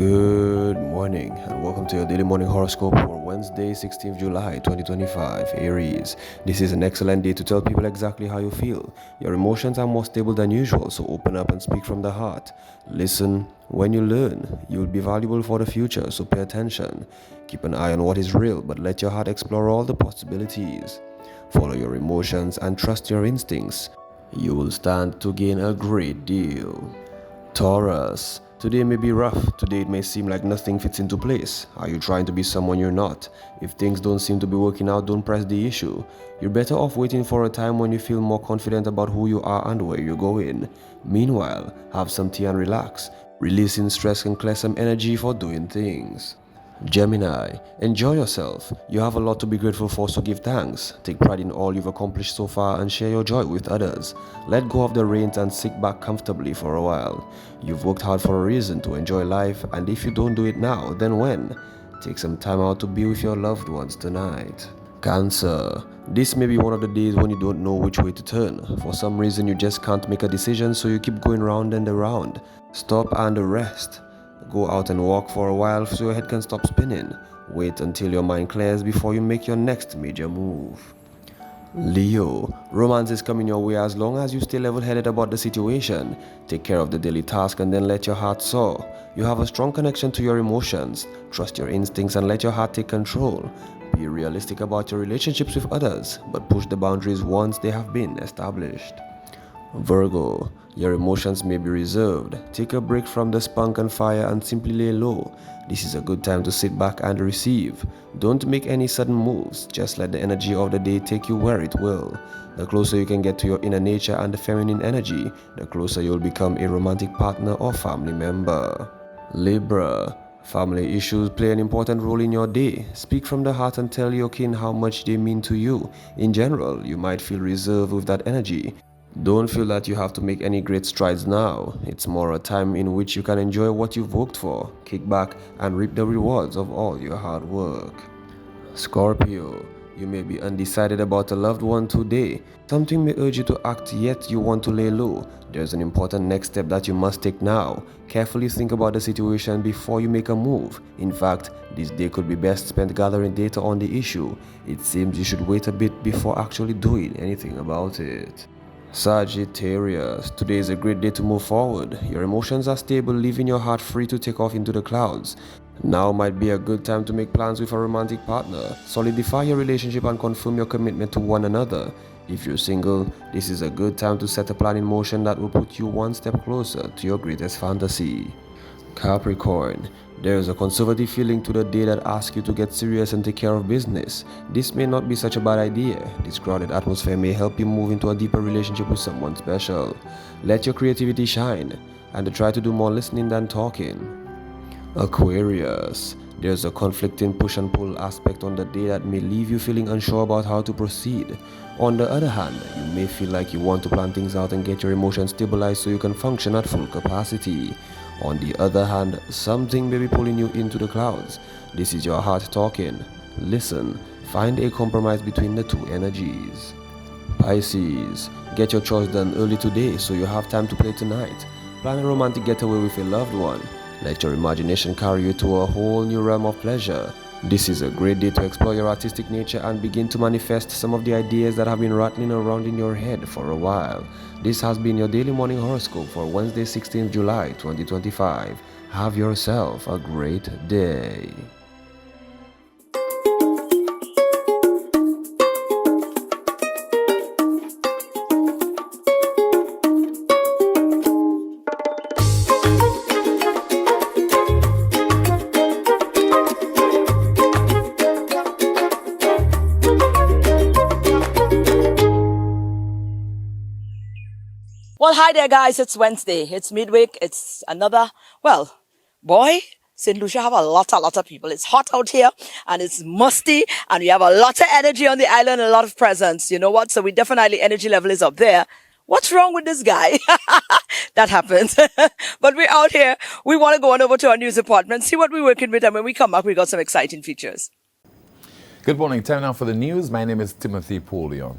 Good morning and welcome to your daily morning horoscope for Wednesday, 16th July 2025, Aries. This is an excellent day to tell people exactly how you feel. Your emotions are more stable than usual, so open up and speak from the heart. Listen when you learn. You'll be valuable for the future, so pay attention. Keep an eye on what is real, but let your heart explore all the possibilities. Follow your emotions and trust your instincts. You will stand to gain a great deal. Taurus. Today may be rough. Today it may seem like nothing fits into place. Are you trying to be someone you're not? If things don't seem to be working out, don't press the issue. You're better off waiting for a time when you feel more confident about who you are and where you're going. Meanwhile, have some tea and relax. Releasing stress can clear some energy for doing things. Gemini, enjoy yourself. You have a lot to be grateful for, so give thanks. Take pride in all you've accomplished so far and share your joy with others. Let go of the reins and sit back comfortably for a while. You've worked hard for a reason to enjoy life, and if you don't do it now, then when? Take some time out to be with your loved ones tonight. Cancer. This may be one of the days when you don't know which way to turn. For some reason you just can't make a decision, so you keep going round and around. Stop and rest. Go out and walk for a while so your head can stop spinning. Wait until your mind clears before you make your next major move. Leo, romance is coming your way as long as you stay level-headed about the situation. Take care of the daily task and then let your heart soar. You have a strong connection to your emotions. Trust your instincts and let your heart take control. Be realistic about your relationships with others, but push the boundaries once they have been established. Virgo, your emotions may be reserved. Take a break from the spunk and fire and simply lay low. This is a good time to sit back and receive. Don't make any sudden moves. Just let the energy of the day take you where it will. The closer you can get to your inner nature and the feminine energy, the closer you'll become a romantic partner or family member. Libra, family issues play an important role in your day. Speak from the heart and tell your kin how much they mean to you. In general, you might feel reserved with that energy. Don't feel that you have to make any great strides now. It's more a time in which you can enjoy what you've worked for, kick back, and reap the rewards of all your hard work. Scorpio, you may be undecided about a loved one today. Something may urge you to act, yet you want to lay low. There's an important next step that you must take now. Carefully think about the situation before you make a move. In fact, this day could be best spent gathering data on the issue. It seems you should wait a bit before actually doing anything about it. Sagittarius, today is a great day to move forward. Your emotions are stable, leaving your heart free to take off into the clouds. Now might be a good time to make plans with a romantic partner. Solidify your relationship and confirm your commitment to one another. If you're single, this is a good time to set a plan in motion that will put you one step closer to your greatest fantasy. Capricorn, there is a conservative feeling to the day that asks you to get serious and take care of business. This may not be such a bad idea. This crowded atmosphere may help you move into a deeper relationship with someone special. Let your creativity shine and try to do more listening than talking. Aquarius, there's a conflicting push and pull aspect on the day that may leave you feeling unsure about how to proceed. On the other hand, you may feel like you want to plan things out and get your emotions stabilized so you can function at full capacity. On the other hand, something may be pulling you into the clouds. This is your heart talking. Listen, find a compromise between the two energies. Pisces, get your chores done early today so you have time to play tonight. Plan a romantic getaway with a loved one. Let your imagination carry you to a whole new realm of pleasure. This is a great day to explore your artistic nature and begin to manifest some of the ideas that have been rattling around in your head for a while. This has been your daily morning horoscope for Wednesday, 16th July 2025. Have yourself a great day. Well, hi there, guys. It's Wednesday. It's midweek. It's another, St. Lucia have a lot of people. It's hot out here and it's musty and we have a lot of energy on the island, a lot of presence. You know what? So we definitely, energy level is up there. What's wrong with this guy? That happens. But we're out here. We want to go on over to our news department, see what we're working with. And when we come back, we got some exciting features. Good morning. Time now for the news. My name is Timothy Paulion.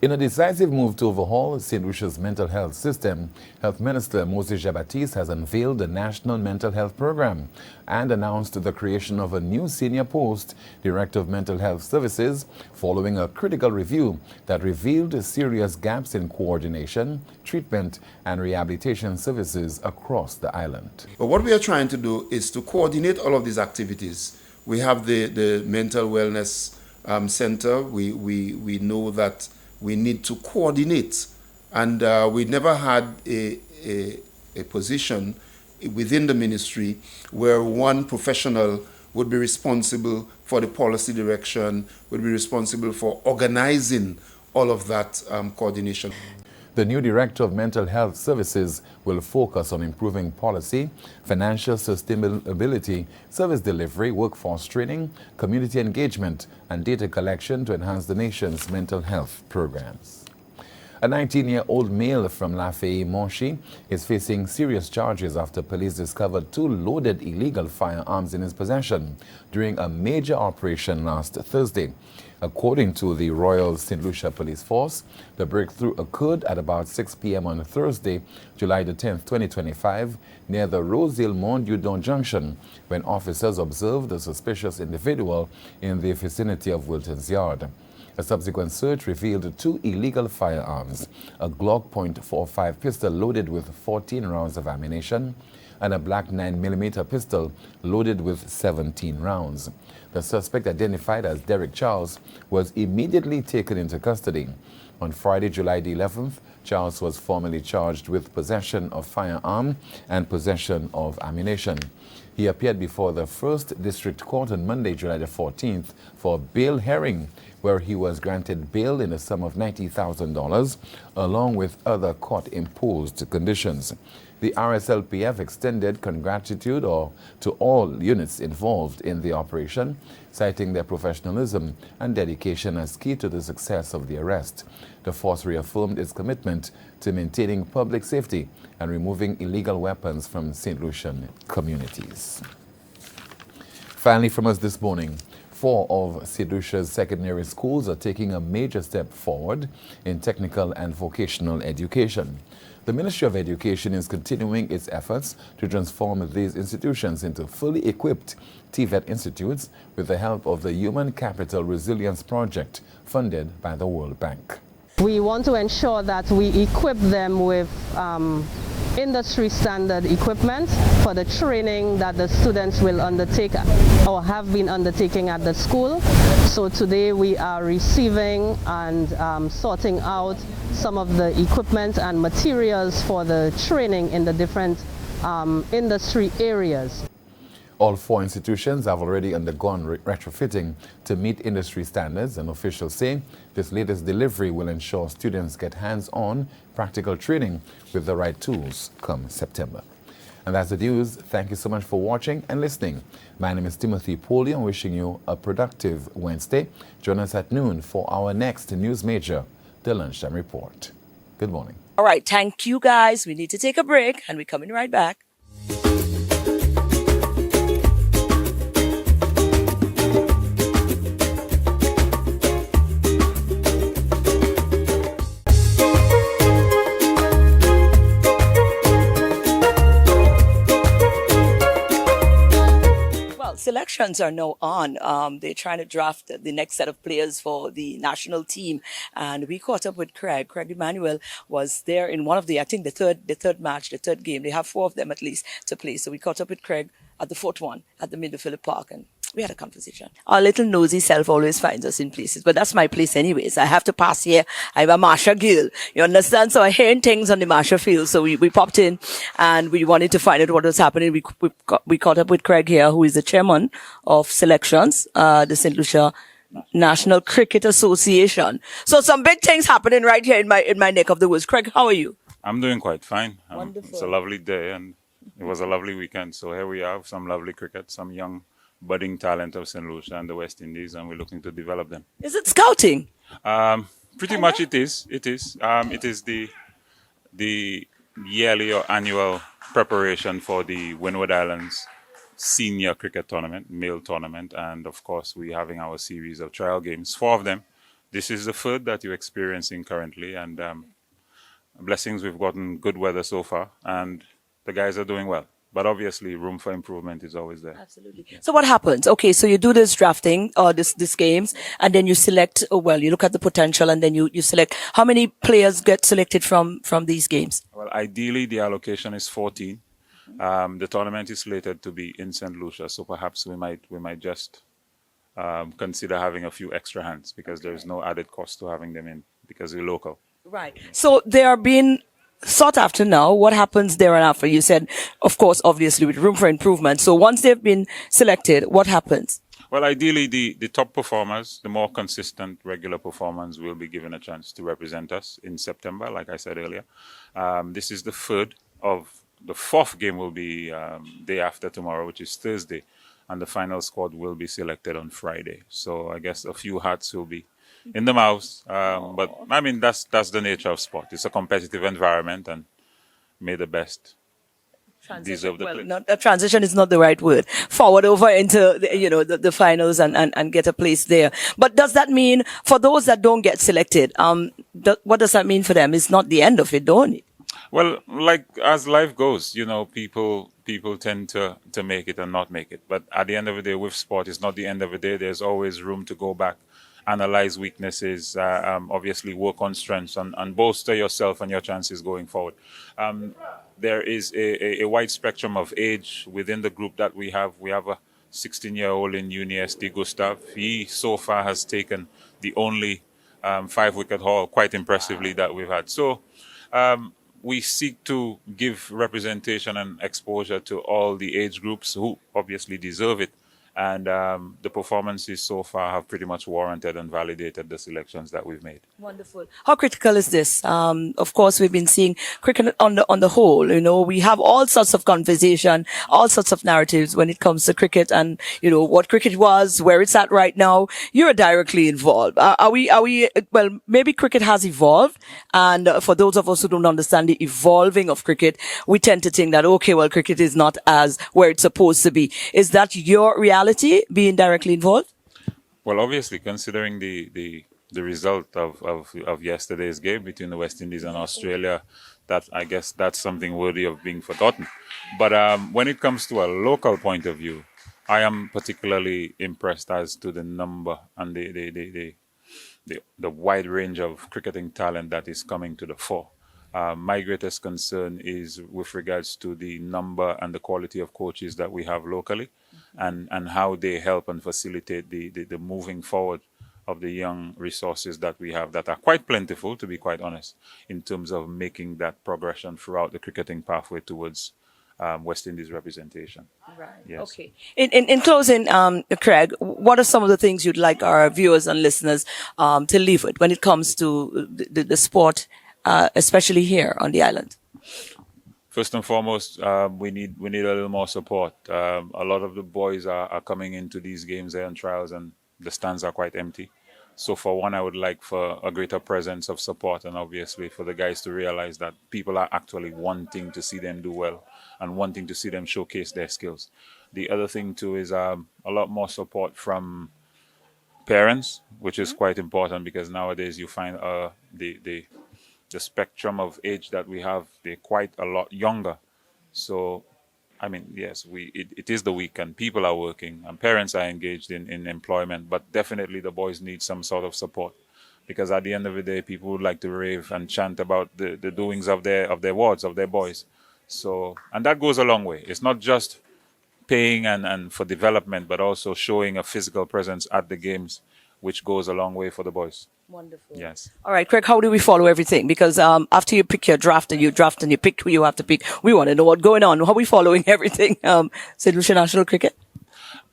In a decisive move to overhaul St. Lucia's mental health system, Health Minister Moses Jean-Baptiste has unveiled the National Mental Health Program and announced the creation of a new senior post, Director of Mental Health Services, following a critical review that revealed serious gaps in coordination, treatment, and rehabilitation services across the island. But what we are trying to do is to coordinate all of these activities. We have the Mental Wellness Center. We know that we need to coordinate, and we never had a position within the ministry where one professional would be responsible for the policy direction, would be responsible for organizing all of that coordination. The new Director of Mental Health Services will focus on improving policy, financial sustainability, service delivery, workforce training, community engagement, and data collection to enhance the nation's mental health programs. A 19-year-old male from Lafayette, Monchy, is facing serious charges after police discovered 2 loaded illegal firearms in his possession during a major operation last Thursday. According to the Royal St. Lucia Police Force, the breakthrough occurred at about 6 p.m. on Thursday, July the 10th, 2025, near the Rosehill-Mont-Dudon Junction, when officers observed a suspicious individual in the vicinity of Wilton's Yard. A subsequent search revealed 2 illegal firearms, a Glock .45 pistol loaded with 14 rounds of ammunition, and a black 9mm pistol loaded with 17 rounds. The suspect, identified as Derek Charles, was immediately taken into custody. On Friday, July the 11th, Charles was formally charged with possession of firearm and possession of ammunition. He appeared before the 1st District Court on Monday, July the 14th, for bail hearing, where he was granted bail in the sum of $90,000, along with other court-imposed conditions. The RSLPF extended gratitude to all units involved in the operation, citing their professionalism and dedication as key to the success of the arrest. The force reaffirmed its commitment to maintaining public safety and removing illegal weapons from St. Lucian communities. Finally, from us this morning, 4 of St. Lucia's secondary schools are taking a major step forward in technical and vocational education. The Ministry of Education is continuing its efforts to transform these institutions into fully equipped TVET institutes with the help of the Human Capital Resilience Project funded by the World Bank. We want to ensure that we equip them with industry standard equipment for the training that the students will undertake or have been undertaking at the school. So today we are receiving and sorting out some of the equipment and materials for the training in the different industry areas. All 4 institutions have already undergone retrofitting to meet industry standards, and officials say this latest delivery will ensure students get hands-on practical training with the right tools come September. And that's the news. Thank you so much for watching and listening. My name is Timothy Polly. I'm wishing you a productive Wednesday. Join us at noon for our next news major, the Lunchtime Report. Good morning. All right, thank you guys. We need to take a break and we're coming right back. Selections are now on. They're trying to draft the next set of players for the national team, and we caught up with Craig. Craig Emmanuel was there in one of the, I think the third match, the third game. They have 4 of them at least to play. So we caught up with Craig at the 4th one at the Middle Phillip Park, and we had a conversation. Our little nosy self always finds us in places, but that's my place anyways. I have to pass here. I'm a Marsha girl. You understand? So I hearing things on the Marsha field. So we popped in and we wanted to find out what was happening. We caught up with Craig here, who is the chairman of selections, the St. Lucia National Cricket Association. So some big things happening right here in my neck of the woods. Craig, how are you? I'm doing quite fine. Wonderful. It's a lovely day and it was a lovely weekend. So here we are, some lovely cricket, some young budding talent of St. Lucia and the West Indies, and we're looking to develop them. Is it scouting? Pretty much it is. It is. It is the yearly or annual preparation for the Windward Islands senior cricket tournament, male tournament, and of course we're having our series of trial games, 4 of them, this is the food that you're experiencing currently, and blessings, we've gotten good weather so far, and the guys are doing well. But obviously, room for improvement is always there. Absolutely. So what happens? Okay, so you do this drafting or this games, and then you select. Oh, well, you look at the potential, and then you select. How many players get selected from these games? Well, ideally, the allocation is 14. The tournament is slated to be in St. Lucia, so perhaps we might just consider having a few extra hands because there is no added cost to having them in because we're local. Right. So they are being sought after now. What happens there and after? You said, of course, obviously with room for improvement. So once they've been selected, what happens? Well, ideally, the top performers, the more consistent, regular performers will be given a chance to represent us in September, like I said earlier. This is the fourth game will be day after tomorrow, which is Thursday, and the final squad will be selected on Friday. So I guess a few hats will be in the mouths, but I mean that's the nature of sport. It's a competitive environment, and may the best deserve the place. Not, a transition is not the right word. Forward over into the finals and get a place there. But does that mean for those that don't get selected, what does that mean for them? It's not the end of it, don't it? Well, like as life goes, people tend to make it and not make it. But at the end of the day, with sport, it's not the end of the day. There's always room to go back, analyze weaknesses, obviously work on strengths and bolster yourself and your chances going forward. There is a wide spectrum of age within the group that we have. We have a 16-year-old in UniSD, Gustav. He so far has taken the only 5-wicket haul quite impressively that we've had. So we seek to give representation and exposure to all the age groups who obviously deserve it. And the performances so far have pretty much warranted and validated the selections that we've made. Wonderful. How critical is this? Of course, we've been seeing cricket on the whole. We have all sorts of conversation, all sorts of narratives when it comes to cricket and what cricket was, where it's at right now. You're directly involved. Are we? Well, maybe cricket has evolved, and for those of us who don't understand the evolving of cricket, we tend to think that cricket is not as where it's supposed to be. Is that your reality? Being directly involved? Well, obviously, considering the result of yesterday's game between the West Indies and Australia, that I guess that's something worthy of being forgotten. But when it comes to a local point of view, I am particularly impressed as to the number and the wide range of cricketing talent that is coming to the fore. My greatest concern is with regards to the number and the quality of coaches that we have locally, and how they help and facilitate the moving forward of the young resources that we have that are quite plentiful, to be quite honest, in terms of making that progression throughout the cricketing pathway towards West Indies representation. Right. Yes. Okay. In closing, Craig, what are some of the things you'd like our viewers and listeners to leave with when it comes to the sport, especially here on the island? First and foremost, we need a little more support. A lot of the boys are coming into these games there and trials, and the stands are quite empty. So for one, I would like for a greater presence of support, and obviously for the guys to realize that people are actually wanting to see them do well and wanting to see them showcase their skills. The other thing too is a lot more support from parents, which is quite important because nowadays you find the spectrum of age that we have, they're quite a lot younger. So, I mean, yes, it is the weekend. People are working and parents are engaged in employment, but definitely the boys need some sort of support because at the end of the day, people would like to rave and chant about the doings of their wards, of their boys. So, and that goes a long way. It's not just paying and for development, but also showing a physical presence at the games, which goes a long way for the boys. Wonderful. Yes. All right, Craig, how do we follow everything? Because after you pick your draft and you pick who you have to pick, we want to know what's going on. How are we following everything? St. Lucia National Cricket?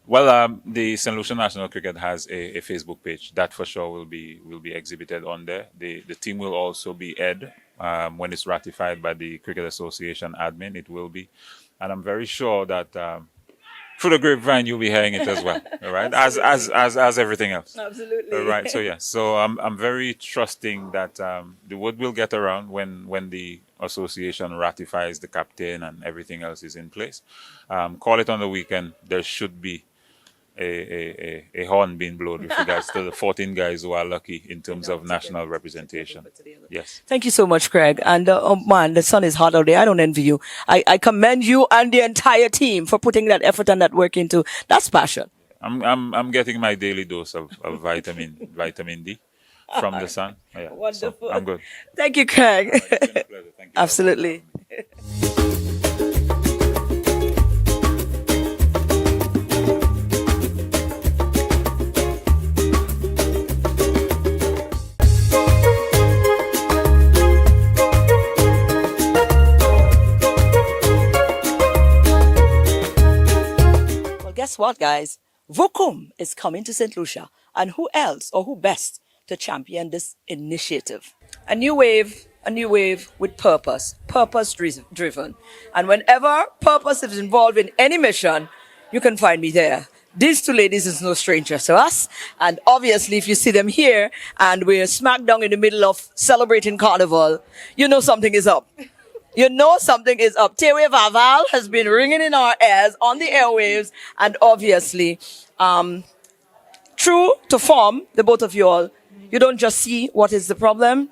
Well, the St. Lucia National Cricket has a Facebook page. That for sure will be exhibited on there. The team will also be aired when it's ratified by the Cricket Association admin. It will be. And I'm very sure that through the grapevine, you'll be hearing it as well, all right? As everything else. Absolutely. All right, so yeah. So I'm very trusting that the word will get around when the association ratifies the captain and everything else is in place. Call it on the weekend. There should be a horn being blown with regards to the 14 guys who are lucky in terms of national representation. Yes. Thank you so much, Craig. And oh man, the sun is hot out there. I don't envy you. I commend you and the entire team for putting that effort and that work into. That's passion. I'm getting my daily dose of vitamin D from the sun. Yeah, Wonderful. So I'm good. Thank you, Craig. It's been a pleasure. Thank you. Absolutely. Well, guess what, guys? Vokum is coming to St. Lucia. And who else or who best to champion this initiative? A new wave with purpose, driven. And whenever purpose is involved in any mission, you can find me there. These two ladies is no strangers to us. And obviously, if you see them here and we're smack down in the middle of celebrating Carnival, you know something is up. You know something is up. Tewe Vaval has been ringing in our ears on the airwaves. And obviously, true to form, the both of you all, you don't just see what is the problem,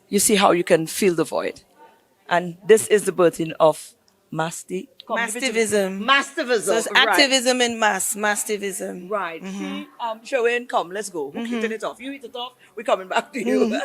you see how you can fill the void. And this is the birthing of Mastivism. Mastivism. So it's activism and mastivism. Right. Sherwin, come, let's go. Who kicked it off? You hit it off, we're coming back to you.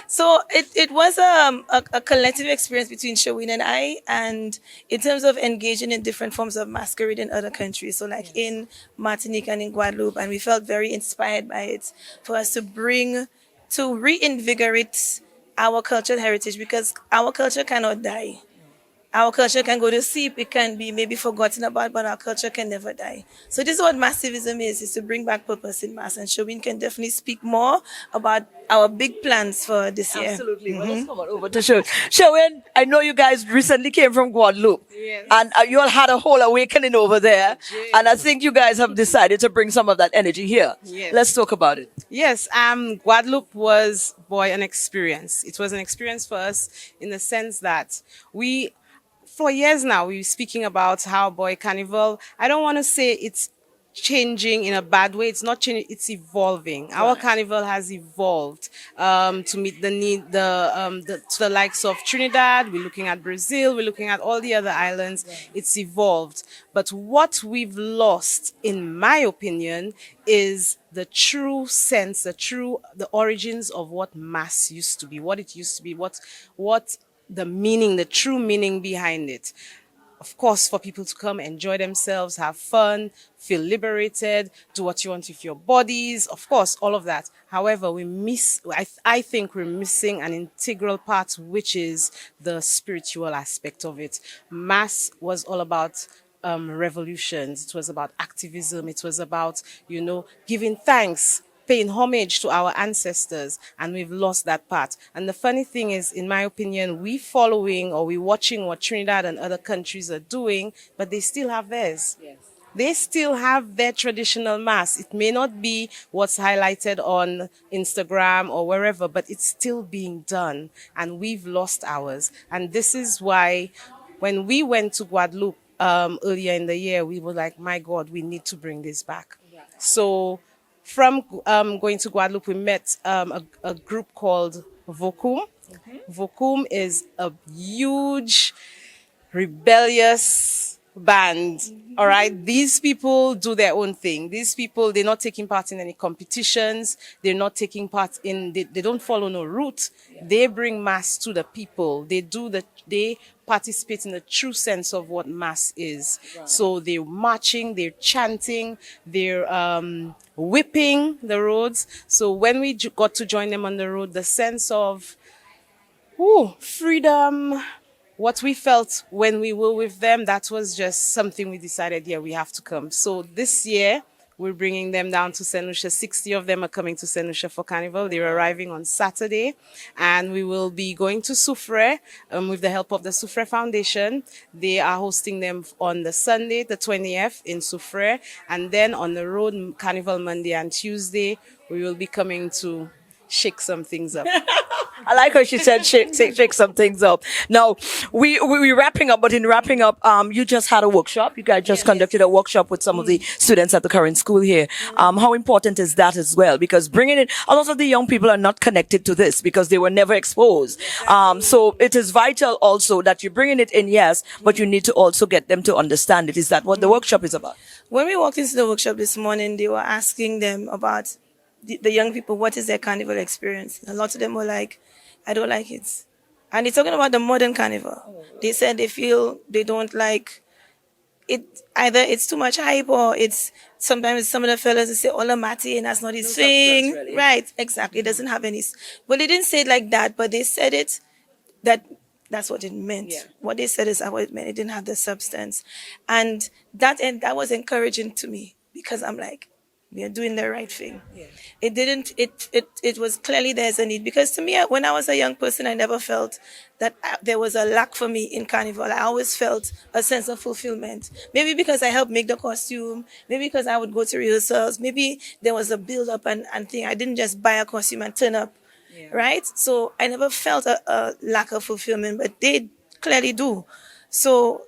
So it was a collective experience between Sherwin and I, and in terms of engaging in different forms of masquerade in other countries. So like in Martinique and in Guadeloupe, and we felt very inspired by it for us to reinvigorate our cultural heritage, because our culture cannot die. Our culture can go to sleep, it can be maybe forgotten about, but our culture can never die. So this is what massivism is to bring back purpose in mass. And Sherwin can definitely speak more about our big plans for this year. Absolutely. Well, let's come on over to Sherwin. Sherwin, I know you guys recently came from Guadeloupe. Yes. And you all had a whole awakening over there. Yes. And I think you guys have decided to bring some of that energy here. Yes. Let's talk about it. Yes, Guadeloupe was, an experience. It was an experience for us in the sense that for years now, we were speaking about how Carnival, I don't want to say it's changing in a bad way. It's not changing, it's evolving. Our carnival has evolved to meet the need, to the likes of Trinidad. We're looking at Brazil. We're looking at all the other islands. Right. It's evolved. But what we've lost, in my opinion, is the true sense, the origins of what mass used to be, what it used to be, what the meaning, the true meaning behind it. Of course, for people to come, enjoy themselves, have fun, feel liberated, do what you want with your bodies, of course, all of that. However, I think we're missing an integral part, which is the spiritual aspect of it. Mass was all about revolutions. It was about activism. It was about, giving thanks, paying homage to our ancestors, and we've lost that part. And the funny thing is, in my opinion, we're watching what Trinidad and other countries are doing, but they still have theirs. Yes. They still have their traditional mass. It may not be what's highlighted on Instagram or wherever, but it's still being done, and we've lost ours. And this is why, when we went to Guadeloupe earlier in the year, we were like, my God, we need to bring this back. Yeah. So from going to Guadeloupe, we met a group called Vokum. Mm-hmm. Vokum is a huge, rebellious band. Mm-hmm. All right. These people do their own thing. These people, they're not taking part in any competitions. They're not taking part they don't follow no route. Yeah. They bring mass to the people. They participate in the true sense of what mass is. Right. So they're marching, they're chanting, they're whipping the roads. So when we got to join them on the road, the sense of freedom, what we felt when we were with them, that was just something we decided, we have to come. So this year, we're bringing them down to St. Lucia. 60 of them are coming to St. Lucia for Carnival. They're arriving on Saturday. And we will be going to Soufrière with the help of the Soufrière Foundation. They are hosting them on the Sunday, the 20th, in Soufrière. And then on the road, Carnival Monday and Tuesday, we will be coming to shake some things up. I like how she said shake some things up. Now, we wrapping up, but in wrapping up, you just had a workshop. You guys just conducted a workshop with some of the students at the current school here. How important is that as well? Because bringing in, a lot of the young people are not connected to this because they were never exposed. So it is vital also that you're bringing it in, yes, but you need to also get them to understand it. Is that what the workshop is about? When we walked into the workshop this morning, they were asking them about the young people, what is their carnival experience? A lot of them were like, I don't like it. And they're talking about the modern carnival. They said they feel they don't like it. Either it's too much hype or it's sometimes some of the fellas they say, Ola Mati, and that's not his thing. Really. Right, exactly. It doesn't have any. But they didn't say it like that, but they said it that's what it meant. Yeah. What they said is what it meant. It didn't have the substance. And that was encouraging to me because I'm like, we are doing the right thing. Yeah. It was clearly there's a need because to me, when I was a young person, I never felt that there was a lack for me in carnival. I always felt a sense of fulfillment. Maybe because I helped make the costume, maybe because I would go to rehearsals, maybe there was a build up and thing. I didn't just buy a costume and turn up. Yeah. Right? So I never felt a lack of fulfillment, but they clearly do. So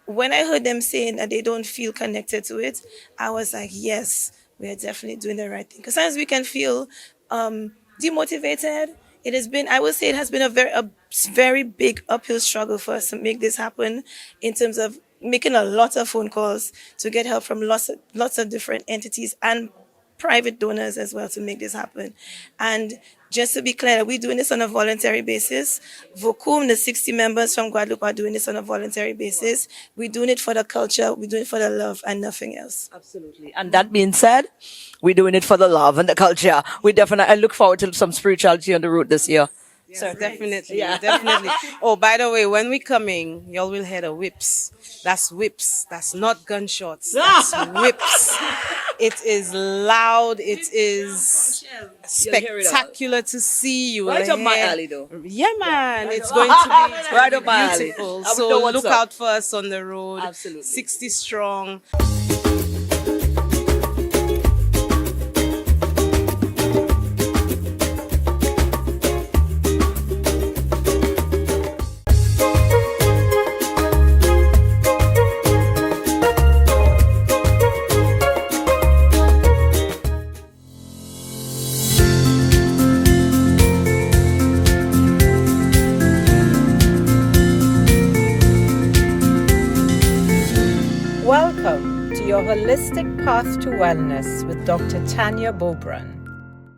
when I heard them saying that they don't feel connected to it, I was like, yes, we are definitely doing the right thing. Because sometimes we can feel demotivated. It has been, I would say it has been a very big uphill struggle for us to make this happen in terms of making a lot of phone calls to get help from lots of different entities and private donors as well to make this happen. And just to be clear, we're doing this on a voluntary basis. Vocum, the 60 members from Guadeloupe are doing this on a voluntary basis. We're doing it for the culture, we're doing it for the love and nothing else. Absolutely. And that being said, we're doing it for the love and the culture. I look forward to some spirituality on the road this year. So definitely, definitely. Oh, by the way, when we coming, y'all will hear the whips. That's whips. That's not gunshots. That's whips. It is loud. It is spectacular to see. You Right will up my hear- alley, though. Yeah, man. It's going to be Right up my alley. beautiful. I would know So what's look up. out for us on the road. Absolutely. 60 strong. Welcome to your Holistic Path to Wellness with Dr. Tanya Bobran.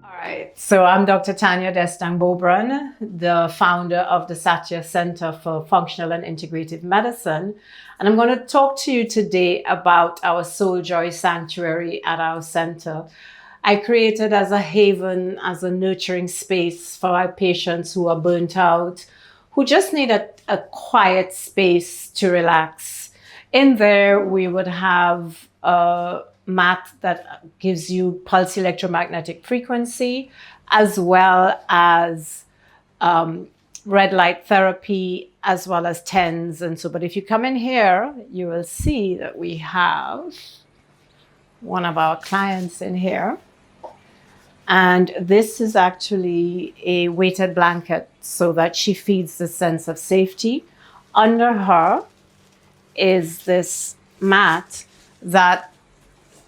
All right, so I'm Dr. Tanya Destang Bobran, the founder of the Satya Center for Functional and Integrative Medicine. And I'm going to talk to you today about our Soul Joy Sanctuary at our center. I created as a haven, as a nurturing space for our patients who are burnt out, who just need a quiet space to relax. In there, we would have a mat that gives you pulse electromagnetic frequency, as well as red light therapy, as well as TENS. And so, but if you come in here, you will see that we have one of our clients in here. And this is actually a weighted blanket so that she feels the sense of safety. Under her is this mat that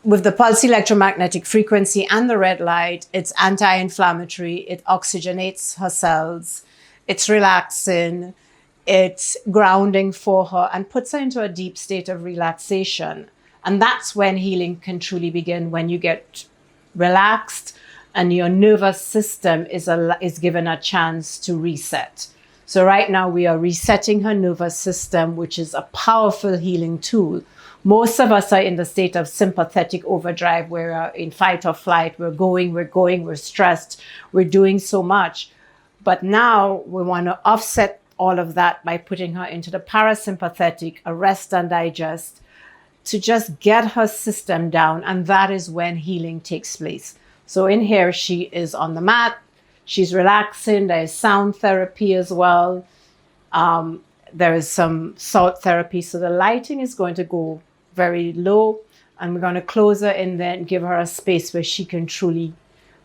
with the pulse electromagnetic frequency and the red light, it's anti-inflammatory, it oxygenates her cells, it's relaxing, it's grounding for her and puts her into a deep state of relaxation. And that's when healing can truly begin, when you get relaxed and your nervous system is given a chance to reset. So right now we are resetting her nervous system, which is a powerful healing tool. Most of us are in the state of sympathetic overdrive. We're in fight or flight. We're going, we're stressed. We're doing so much. But now we want to offset all of that by putting her into the parasympathetic, a rest and digest, to just get her system down. And that is when healing takes place. So in here, she is on the mat. She's relaxing. There's sound therapy as well. There is some salt therapy. So the lighting is going to go very low. And we're going to close her in there and give her a space where she can truly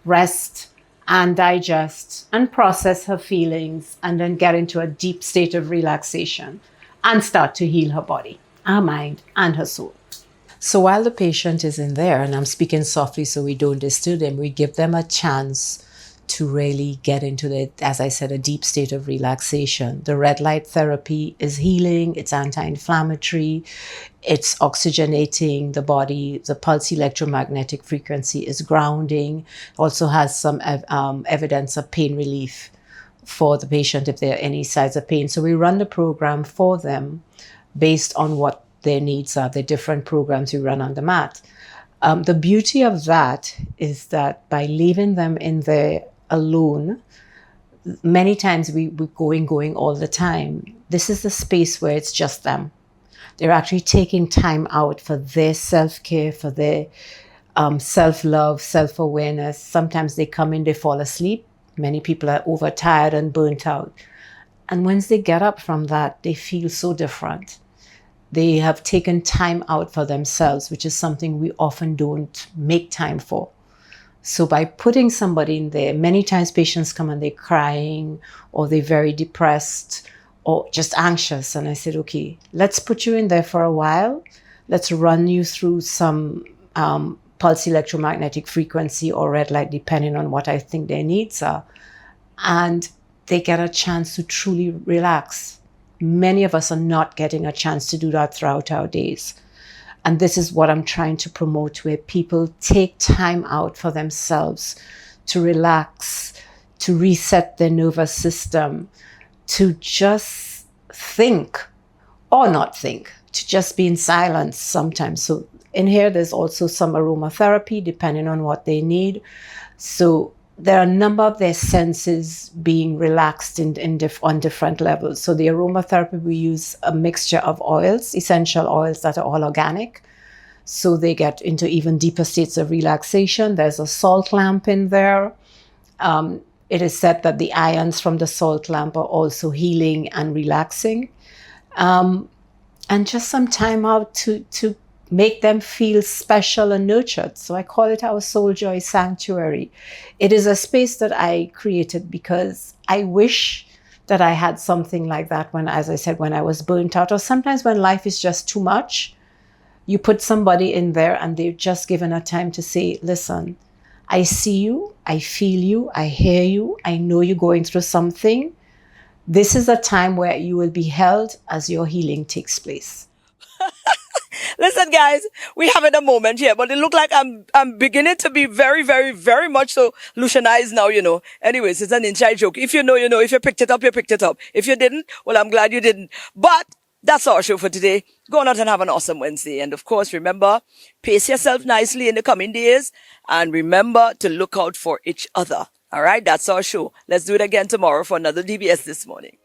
rest and digest and process her feelings and then get into a deep state of relaxation and start to heal her body, her mind, and her soul. So while the patient is in there, and I'm speaking softly so we don't disturb them, we give them a chance to really get into the, as I said, a deep state of relaxation. The red light therapy is healing, it's anti-inflammatory, it's oxygenating the body. The pulse electromagnetic frequency is grounding, also has some evidence of pain relief for the patient if there are any signs of pain. So we run the program for them based on what their needs are, the different programs we run on the mat. The beauty of that is that by leaving them in there alone, many times we're going all the time. This is the space where it's just them. They're actually taking time out for their self-care, for their self-love, self-awareness. Sometimes they come in, they fall asleep. Many people are overtired and burnt out. And once they get up from that, they feel so different. They have taken time out for themselves, which is something we often don't make time for. So by putting somebody in there, many times patients come and they're crying or they're very depressed or just anxious. And I said, okay, let's put you in there for a while. Let's run you through some pulse electromagnetic frequency or red light, depending on what I think their needs are. And they get a chance to truly relax. Many of us are not getting a chance to do that throughout our days. And this is what I'm trying to promote, where people take time out for themselves to relax, to reset their nervous system, to just think or not think, to just be in silence sometimes. So in here, there's also some aromatherapy, depending on what they need. So there are a number of their senses being relaxed on different levels. So the aromatherapy, we use a mixture of oils, essential oils that are all organic. So they get into even deeper states of relaxation. There's a salt lamp in there. It is said that the ions from the salt lamp are also healing and relaxing. And just some time out to make them feel special and nurtured. So I call it our Soul Joy Sanctuary. It is a space that I created because I wish that I had something like that when, as I said, when I was burnt out, or sometimes when life is just too much. You put somebody in there and they're just given a time to say, listen, I see you, I feel you, I hear you, I know you're going through something. This is a time where you will be held as your healing takes place. Listen, guys, we having a moment here, but it look like I'm beginning to be very, very, very much so Lucianized now, you know. Anyways, it's an inside joke. If you know, you know. If you picked it up, you picked it up. If you didn't, well, I'm glad you didn't. But that's our show for today. Go out and have an awesome Wednesday. And of course, remember, pace yourself nicely in the coming days. And remember to look out for each other. All right, that's our show. Let's do it again tomorrow for another DBS This Morning.